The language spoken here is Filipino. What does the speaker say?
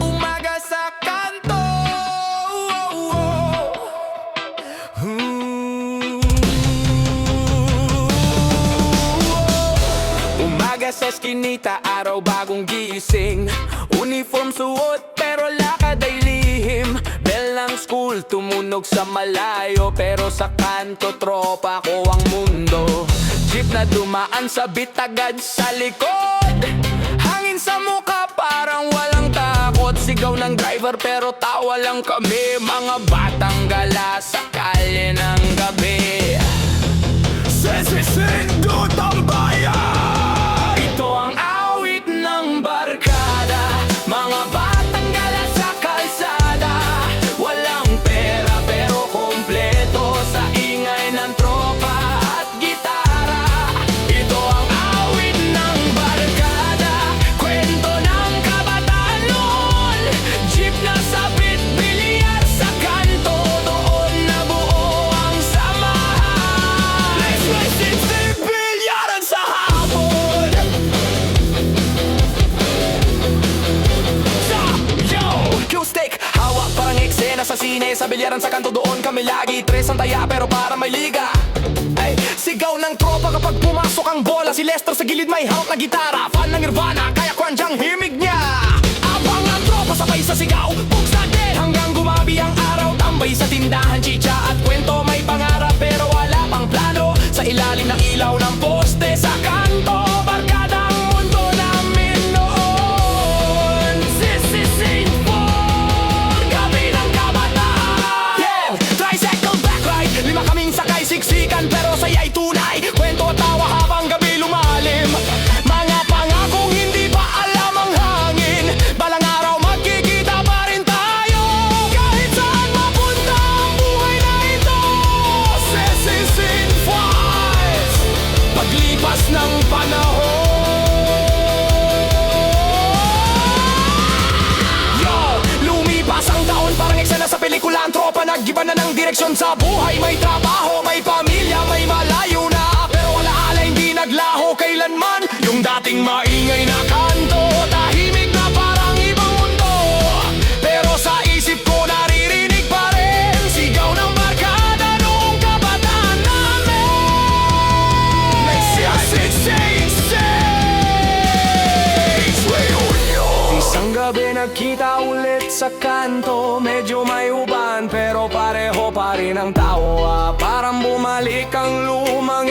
Umaga sa kanto. Umaga sa eskinita, araw bagong gising. Uniform suot pero lakad ay lihim. Bell ng school tumunog sa malayo, pero sa kanto tropa ko ang mundo. Jeep na dumaan sa bitagad sa likod, hangin sa muka parang walang takot. Sigaw ng driver pero tawa lang kami, mga batang gala sa kalye ng gabi. Sisindot ang bayan, ito ang awit ng barkada. Mga batang gala sa kalsada, walang pera pero kompleto sa ingay ng tropa at gitara. Ito ang awit ng barkada, kwento ng kabataan noon. Jeep na sabit, bilyar sa kanto, doon nabuo ang samahan. Let's race it, bilyaran sa hapon. Q-stick, hawak parang eksena sa sine. Sa bilyaran sa kanto doon kami lagi. Tres ang taya pero para may liga. Ay, sigaw ng tropa kapag pumasok ang bola. Si Lester sa gilid may hawak na gitara. Fan ng Nirvana, kaya crunch ang himig niya. Abang ang tropa sabay sa sigaw, books na dead hanggang gumabi ang araw. Tambay sa tindahan, chicha at kwento. May pangarap pero wala pang plano. Sa ilalim ng ilaw ng poste sa kanto, barkada ang mundo namin noon. Sisising for gabi ng kabataan. Yeah! Tricycle back ride, 5 kaming sakay, siksikan pero saya'y tunay. Kwento at tawa habang gabi lumalim. Mga pangakong hindi pa alam ang hangin. Balang araw magkikita pa rin tayo, kahit saan mapunta ang buhay na ito. Sisising files, paglipas ng panahon. Yo! Lumipas ang taon, parang eksena sa pelikula. Ang tropa nag-iba na ng direksyon sa buhay. May trabaho, may pamilya, may malayo na, pero alaala hindi naglaho kailanman. Yung dating maingay na kanto, tahimik na parang ibang mundo. Pero sa isip ko naririnig pa rin sigaw ng barkada noong kabataan namin. Isang gabi nagkita ulit sa kanto. Medyo may uban pero pareho pa rin ang tawa. Parang bumalik ang lumang